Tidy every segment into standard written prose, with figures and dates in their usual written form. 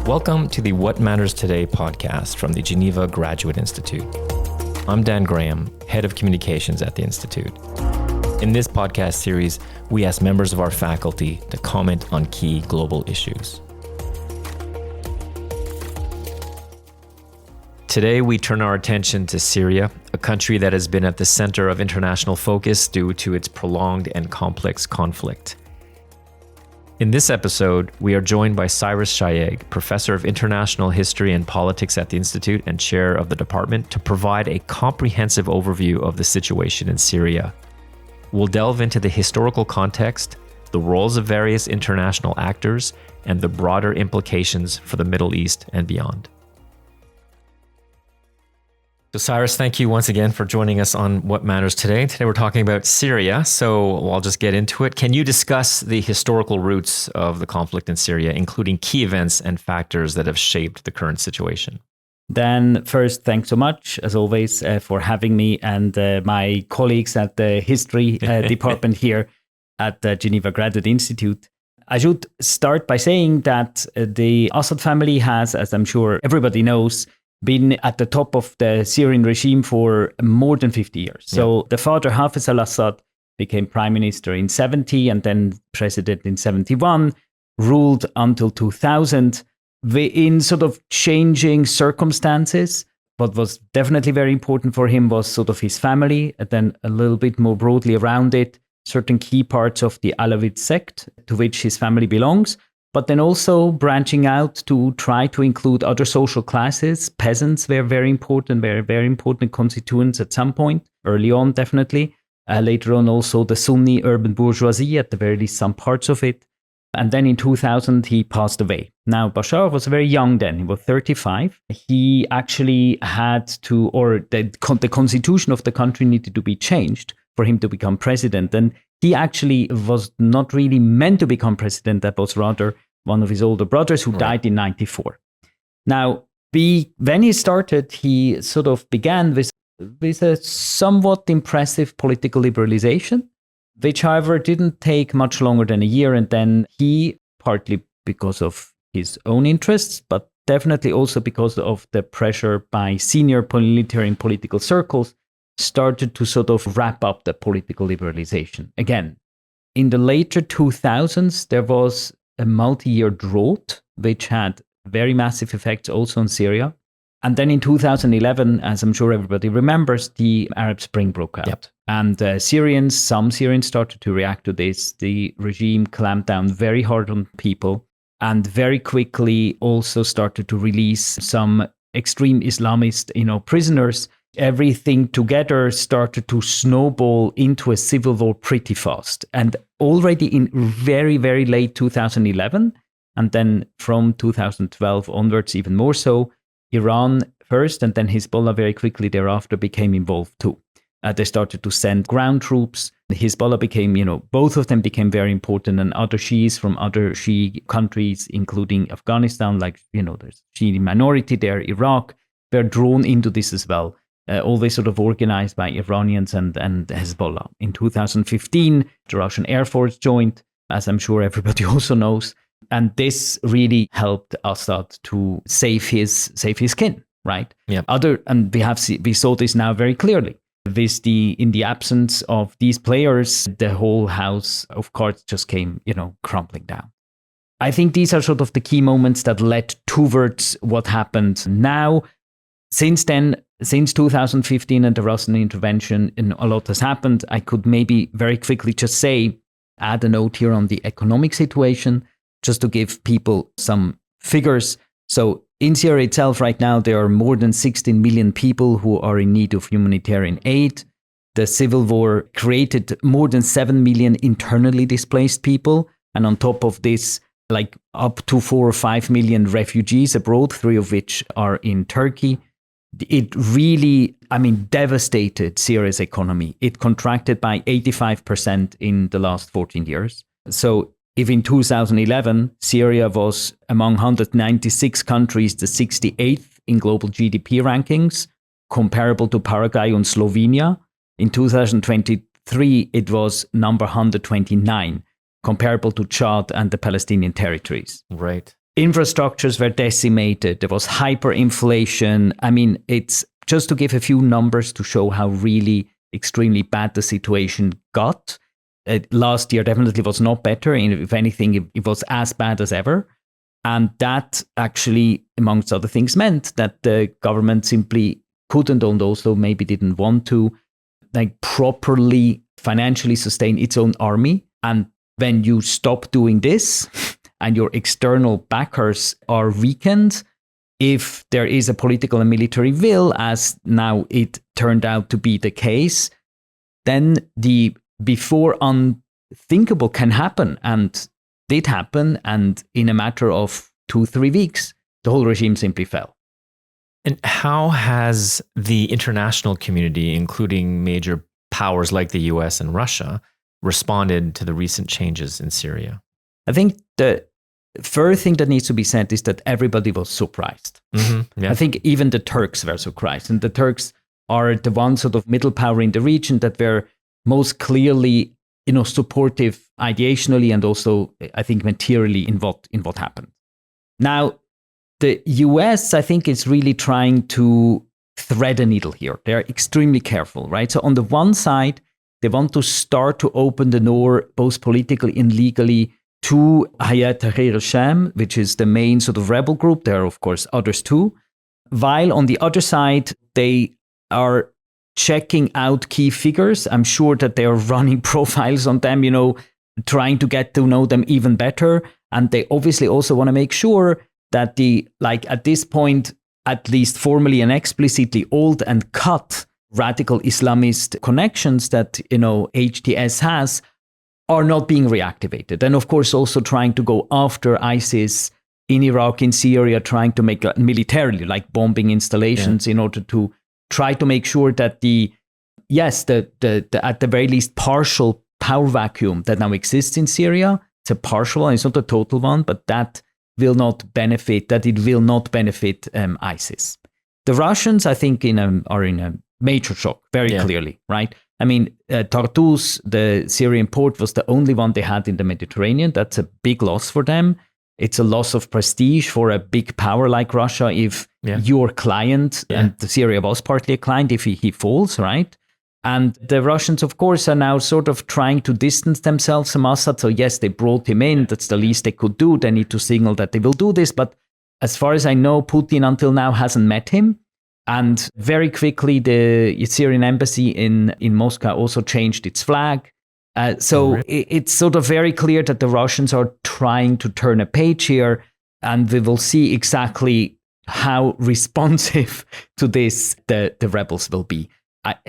Welcome to the What Matters Today podcast from the Geneva Graduate Institute. I'm Dan Graham, Head of Communications at the Institute. In this podcast series, we ask members of our faculty to comment on key global issues. Today, we turn our attention to Syria, a country that has been at the center of international focus due to its prolonged and complex conflict. In this episode, we are joined by Cyrus Schayegh, Professor of International History and Politics at the Institute and Chair of the Department, to provide a comprehensive overview of the situation in Syria. We'll delve into the historical context, the roles of various international actors, and the broader implications for the Middle East and beyond. So Cyrus, thank you once again for joining us on What Matters Today. Today we're talking about Syria, so I'll just get into it. Can you discuss the historical roots of the conflict in Syria, including key events and factors that have shaped the current situation? Dan, first, thanks so much, as always, for having me and my colleagues at the History Department here at the Geneva Graduate Institute. I should start by saying that the Assad family has, as I'm sure everybody knows, been at the top of the Syrian regime for more than 50 years. So the father, Hafez al-Assad, became prime minister in 70 and then president in 71, ruled until 2000 in sort of changing circumstances. What was definitely very important for him was sort of his family, and then a little bit more broadly around it, certain key parts of the Alawite sect to which his family belongs, but then also branching out to try to include other social classes. Peasants were very important constituents at some point, early on definitely. Later on also the Sunni urban bourgeoisie, at the very least some parts of it. And then in 2000 he passed away. Now Bashar was very young then, he was 35. He actually had to, or the constitution of the country needed to be changed for him to become president. And he actually was not really meant to become president. That was rather one of his older brothers who died in 94. Now, when he started, he sort of began with a somewhat impressive political liberalization, which, however, didn't take much longer than a year. And then he, partly because of his own interests, but definitely also because of the pressure by senior military and political circles, started to sort of wrap up the political liberalization. Again, in the later 2000s, there was a multi-year drought, which had very massive effects also on Syria. And then in 2011, as I'm sure everybody remembers, the Arab Spring broke out. Yep. And some Syrians started to react to this. The regime clamped down very hard on people and very quickly also started to release some extreme Islamist, prisoners. Everything together started to snowball into a civil war pretty fast. And already in very, very late 2011, and then from 2012 onwards, even more so, Iran first and then Hezbollah very quickly thereafter became involved too. They started to send ground troops. Hezbollah became, both of them became very important, and other Shiis from other Shia countries, including Afghanistan, like, there's Shia minority there, Iraq, were drawn into this as well. Always sort of organized by Iranians and Hezbollah. In 2015, the Russian Air Force joined, as I'm sure everybody also knows. And this really helped Assad to save his skin, right? Yeah. And we saw this now very clearly. In the absence of these players, the whole house of cards just came, crumbling down. I think these are sort of the key moments that led towards what happened now. Since then, since 2015 and the Russian intervention, a lot has happened. I could maybe very quickly just add a note here on the economic situation, just to give people some figures. So in Syria itself right now, there are more than 16 million people who are in need of humanitarian aid. The civil war created more than 7 million internally displaced people. And on top of this, like up to 4 or 5 million refugees abroad, 3 of which are in Turkey. It really, devastated Syria's economy. It contracted by 85% in the last 14 years. So if in 2011, Syria was among 196 countries, the 68th in global GDP rankings, comparable to Paraguay and Slovenia, in 2023, it was number 129, comparable to Chad and the Palestinian territories. Right. infrastructures were decimated. There was hyperinflation. I mean, it's just to give a few numbers to show how really extremely bad the situation got. Last year definitely was not better. If anything, it was as bad as ever. And that actually, amongst other things, meant that the government simply couldn't and also maybe didn't want to properly financially sustain its own army. And when you stop doing this and your external backers are weakened, if there is a political and military will, as now it turned out to be the case, then the before unthinkable can happen, and did happen, and in a matter of 2-3 weeks, the whole regime simply fell. And how has the international community, including major powers like the US and Russia, responded to the recent changes in Syria? I think the first thing that needs to be said is that everybody was surprised. Mm-hmm, yeah. I think even the Turks were surprised, and the Turks are the one sort of middle power in the region that were most clearly, supportive ideationally and also, I think, materially in what happened. Now, the US, I think, is really trying to thread a needle here. They're extremely careful, right? So on the one side, they want to start to open the door, both politically and legally, to Hayat Tahrir al-Sham, which is the main sort of rebel group. There are, of course, others too. While on the other side, they are checking out key figures. I'm sure that they are running profiles on them, trying to get to know them even better. And they obviously also want to make sure that at this point, at least formally and explicitly, old and cut radical Islamist connections that, HTS has are not being reactivated. And of course, also trying to go after ISIS in Iraq, in Syria, trying to make militarily, like bombing installations in order to try to make sure that the at the very least partial power vacuum that now exists in Syria, it's a partial one, it's not a total one, but that it will not benefit ISIS. The Russians, I think, are in a major shock, very clearly, right? I mean, Tartus, the Syrian port, was the only one they had in the Mediterranean. That's a big loss for them. It's a loss of prestige for a big power like Russia if your client, and Syria was partly a client, if he falls, right? And the Russians, of course, are now sort of trying to distance themselves from Assad. So yes, they brought him in. That's the least they could do. They need to signal that they will do this. But as far as I know, Putin until now hasn't met him. And very quickly, the Syrian embassy in Moscow also changed its flag. It's sort of very clear that the Russians are trying to turn a page here, and we will see exactly how responsive to this the rebels will be.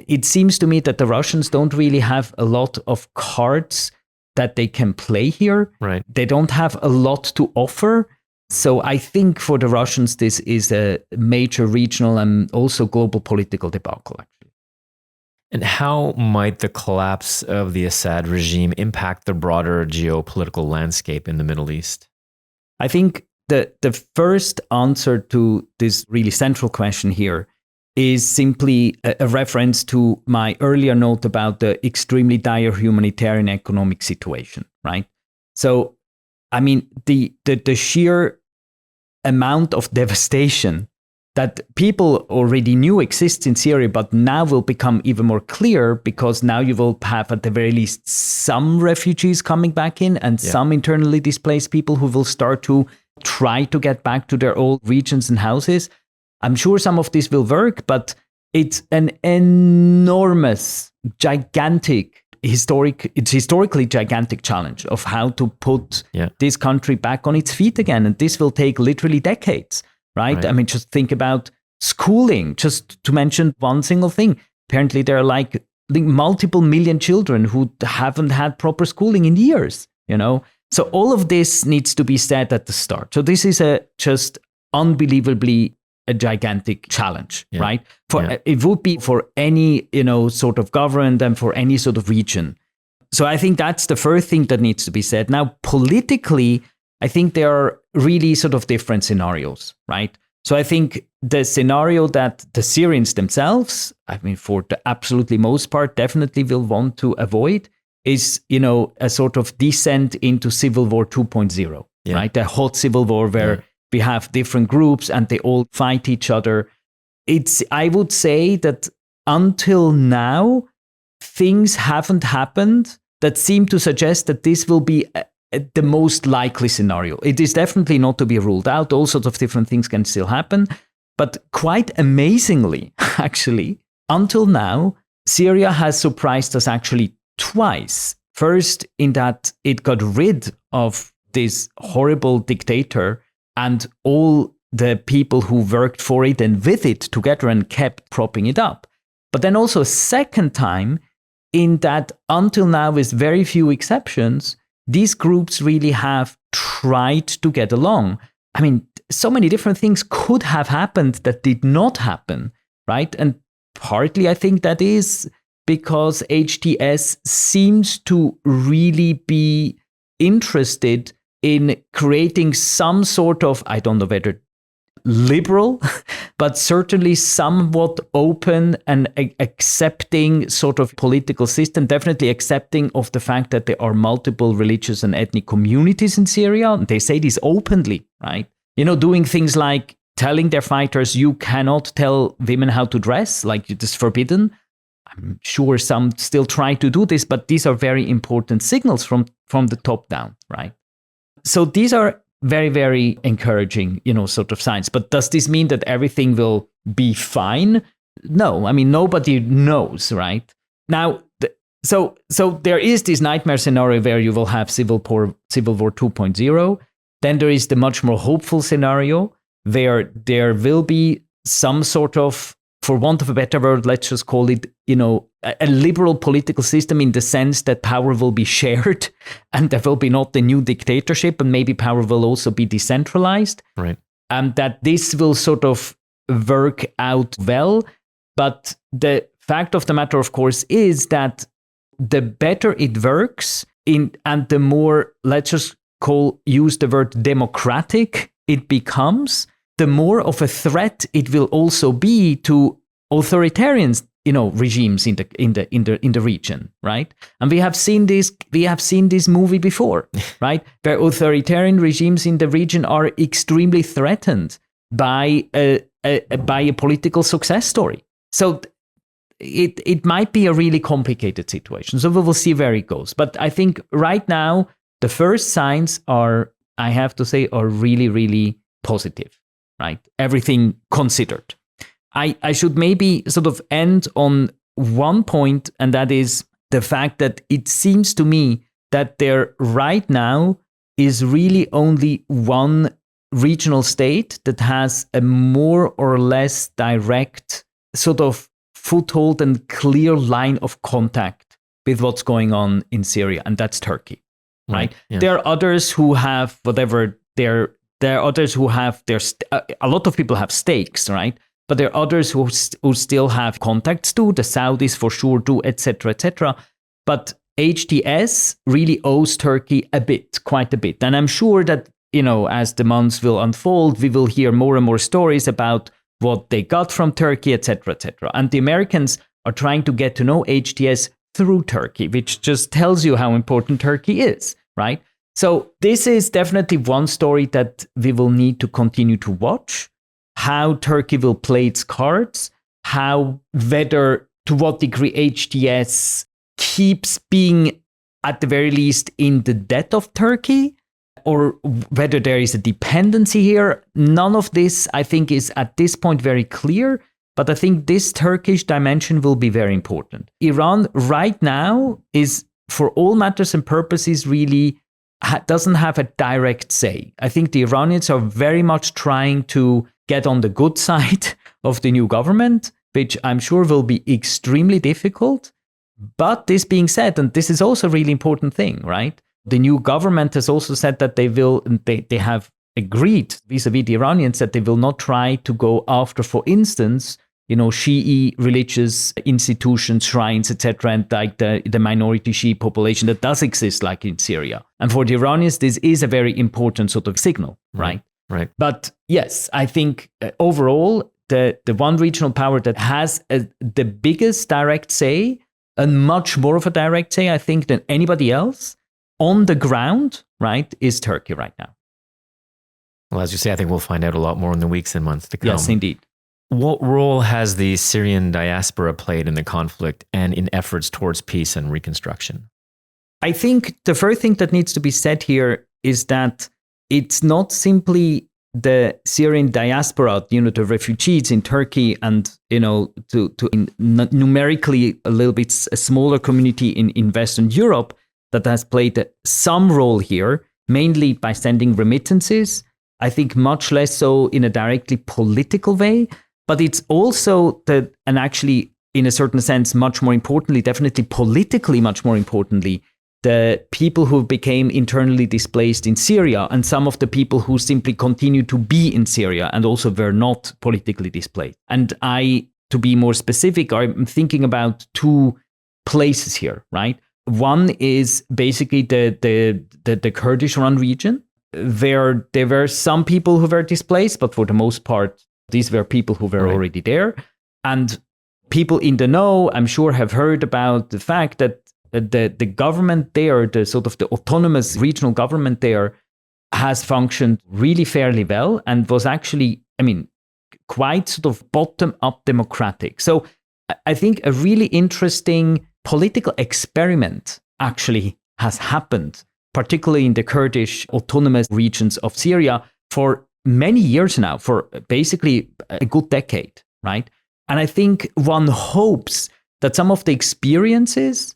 It seems to me that the Russians don't really have a lot of cards that they can play here. Right. They don't have a lot to offer. So I think for the Russians, this is a major regional and also global political debacle, actually. And how might the collapse of the Assad regime impact the broader geopolitical landscape in the Middle East? I think the first answer to this really central question here is simply a reference to my earlier note about the extremely dire humanitarian economic situation, right? So, I mean, the sheer amount of devastation that people already knew exists in Syria, but now will become even more clear because now you will have at the very least some refugees coming back in and some internally displaced people who will start to try to get back to their old regions and houses. I'm sure some of this will work, but it's an enormous, gigantic, historically gigantic challenge of how to put this country back on its feet again. And this will take literally decades, right? I mean, just think about schooling, just to mention one single thing. Apparently, there are multiple million children who haven't had proper schooling in years, So all of this needs to be said at the start. So this is just unbelievably a gigantic challenge, right? It would be for any, sort of government and for any sort of region. So I think that's the first thing that needs to be said. Now, politically, I think there are really sort of different scenarios, right? So I think the scenario that the Syrians themselves, I mean, for the absolutely most part, definitely will want to avoid is, a sort of descent into civil war 2.0. right? A hot civil war where we have different groups and they all fight each other. I would say that until now, things haven't happened that seem to suggest that this will be the most likely scenario. It is definitely not to be ruled out. All sorts of different things can still happen. But quite amazingly, actually, until now, Syria has surprised us actually twice. First, in that it got rid of this horrible dictator and all the people who worked for it and with it together and kept propping it up. But then also a second time, in that until now, with very few exceptions, these groups really have tried to get along. I mean, so many different things could have happened that did not happen, right? And partly I think that is because HTS seems to really be interested in creating some sort of, I don't know whether liberal, but certainly somewhat open and accepting sort of political system, definitely accepting of the fact that there are multiple religious and ethnic communities in Syria. They say this openly, right? Doing things like telling their fighters, you cannot tell women how to dress, like it is forbidden. I'm sure some still try to do this, but these are very important signals from the top down, right? So these are very, very encouraging, sort of signs. But does this mean that everything will be fine? No, I mean, nobody knows, right? Now, so there is this nightmare scenario where you will have Civil War 2.0. Then there is the much more hopeful scenario where there will be some sort of, for want of a better word, let's just call it, a liberal political system in the sense that power will be shared and there will be not the new dictatorship, and maybe power will also be decentralized. Right. And that this will sort of work out well. But the fact of the matter, of course, is that the better it works and the more, let's just use the word democratic it becomes, the more of a threat it will also be to authoritarian, regimes in the region, right? And we have seen this movie before, right? Where authoritarian regimes in the region are extremely threatened by a political success story. So it might be a really complicated situation. So we will see where it goes. But I think right now the first signs are, I have to say, are really, really positive, right? Everything considered. I should maybe sort of end on one point, and that is the fact that it seems to me that there right now is really only one regional state that has a more or less direct sort of foothold and clear line of contact with what's going on in Syria, and that's Turkey, right? Yeah. There are others who have whatever, there are others who have a lot of people have stakes, right? But there are others who still have contacts too. The Saudis for sure do, etc., etc. But HTS really owes Turkey quite a bit. And I'm sure that, as the months will unfold, we will hear more and more stories about what they got from Turkey, etc., etc. And the Americans are trying to get to know HTS through Turkey, which just tells you how important Turkey is, right? So this is definitely one story that we will need to continue to watch. How Turkey will play its cards, to what degree HTS keeps being, at the very least, in the debt of Turkey, or whether there is a dependency here. None of this, I think, is at this point very clear, but I think this Turkish dimension will be very important. Iran right now is, for all matters and purposes, really doesn't have a direct say. I think the Iranians are very much trying to get on the good side of the new government, which I'm sure will be extremely difficult. But this being said, and this is also a really important thing, right? The new government has also said that they have agreed vis-a-vis the Iranians that they will not try to go after, for instance, Shi'i religious institutions, shrines, etc., and like the minority Shi'i population that does exist, like in Syria. And for the Iranians, this is a very important sort of signal, right? Right. But yes, I think overall, the one regional power that has the biggest direct say, and much more of a direct say, I think, than anybody else on the ground, right, is Turkey right now. Well, as you say, I think we'll find out a lot more in the weeks and months to come. Yes, indeed. What role has the Syrian diaspora played in the conflict and in efforts towards peace and reconstruction? I think the first thing that needs to be said here is that it's not simply the Syrian diaspora, the refugees in Turkey and, numerically a little bit a smaller community in Western Europe that has played some role here, mainly by sending remittances. I think much less so in a directly political way, but it's also and actually in a certain sense, much more importantly, definitely politically, much more importantly, the people who became internally displaced in Syria and some of the people who simply continue to be in Syria and also were not politically displaced. And to be more specific, I'm thinking about two places here, right? One is basically the Kurdish-run region, where there were some people who were displaced, but for the most part, these were people who were already there. And people in the know, I'm sure, have heard about the fact that the government there, the sort of the autonomous regional government there, has functioned really fairly well and was actually, quite sort of bottom-up democratic. So I think a really interesting political experiment actually has happened, particularly in the Kurdish autonomous regions of Syria, for many years now, for basically a good decade, right? And I think one hopes that some of the experiences,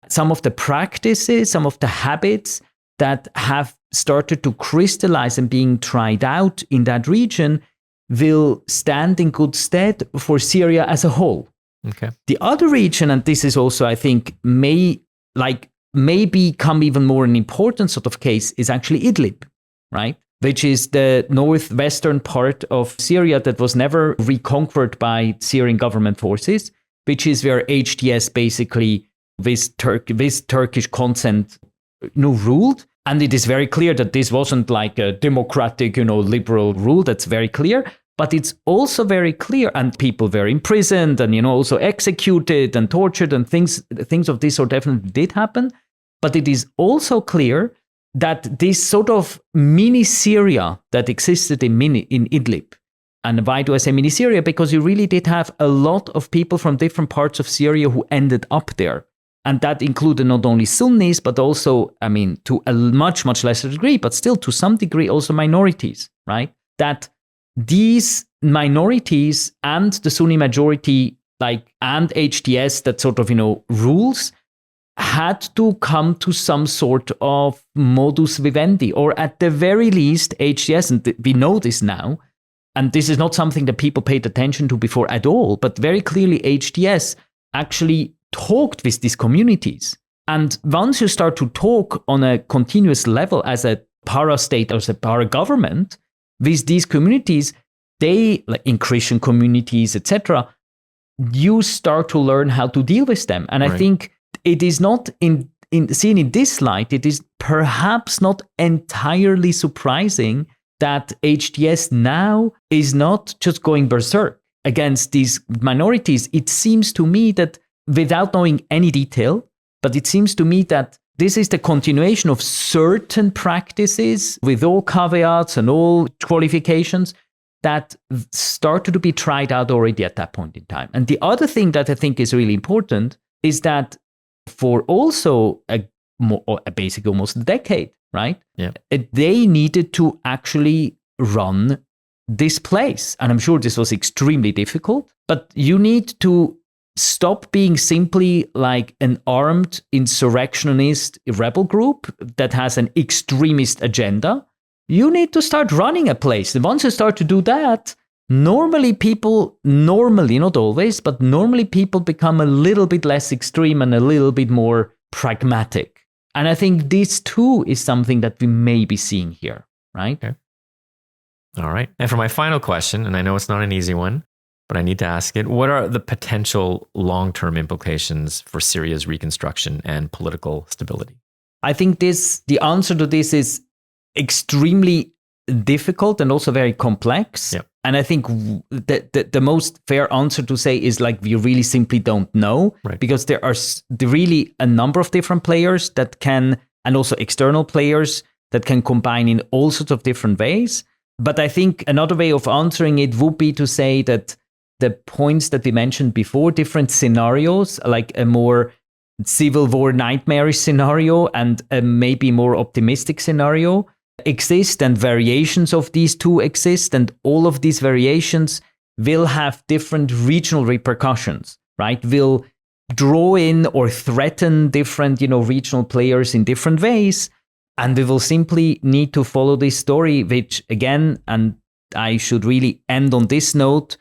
some of the practices, some of the habits that have started to crystallize and being tried out in that region will stand in good stead for Syria as a whole. Okay. The other region, and this is also, I think, may become even more an important sort of case, is actually Idlib, right? Which is the northwestern part of Syria that was never reconquered by Syrian government forces, which is where HTS basically with Turkish consent ruled. And it is very clear that this wasn't like a democratic, liberal rule. That's very clear. But it's also very clear, and people were imprisoned and, also executed and tortured, and things of this sort definitely did happen. But it is also clear that this sort of mini Syria that existed in Idlib, and why do I say mini Syria? Because you really did have a lot of people from different parts of Syria who ended up there. And that included not only Sunnis, but also, to a much, much lesser degree, but still to some degree also minorities, right? That these minorities and the Sunni majority, and HTS, that sort of, rules, had to come to some sort of modus vivendi, or at the very least, HTS, and we know this now, and this is not something that people paid attention to before at all, but very clearly HTS actually talked with these communities. And once you start to talk on a continuous level as a para-state or as a para-government with these communities, they, like in Christian communities, etc., you start to learn how to deal with them. And I think it is not seen in this light, it is perhaps not entirely surprising that HTS now is not just going berserk against these minorities. It seems to me that, without knowing any detail, but it seems to me that this is the continuation of certain practices with all caveats and all qualifications that started to be tried out already at that point in time. And the other thing that I think is really important is that for also basically almost a decade, right? Yeah. They needed to actually run this place. And I'm sure this was extremely difficult, but you need to stop being simply like an armed insurrectionist rebel group that has an extremist agenda. You need to start running a place. And once you start to do that, normally, not always, but normally people become a little bit less extreme and a little bit more pragmatic. And I think this too is something that we may be seeing here, right? Okay. All right. And for my final question, and I know it's not an easy one, but I need to ask it, what are the potential long-term implications for Syria's reconstruction and political stability? I think the answer to this is extremely difficult and also very complex. Yep. And I think the most fair answer to say is we really simply don't know, because there are really a number of different players that can, and also external players that can combine in all sorts of different ways. But I think another way of answering it would be to say that the points that we mentioned before, different scenarios, like a more civil war nightmarish scenario and a maybe more optimistic scenario, exist, and variations of these two exist, and all of these variations will have different regional repercussions, right? Will draw in or threaten different, regional players in different ways. And we will simply need to follow this story, which again, and I should really end on this note,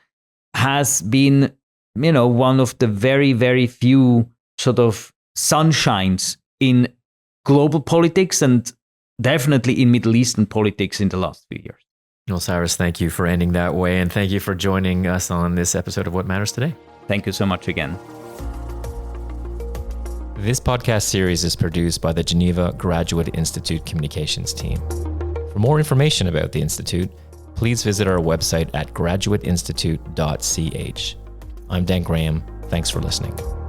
has been, one of the very, very few sort of sunshines in global politics and definitely in Middle Eastern politics in the last few years. Well, Cyrus, thank you for ending that way. And thank you for joining us on this episode of What Matters Today. Thank you so much again. This podcast series is produced by the Geneva Graduate Institute Communications team. For more information about the Institute, please visit our website at graduateinstitute.ch. I'm Dan Graham. Thanks for listening.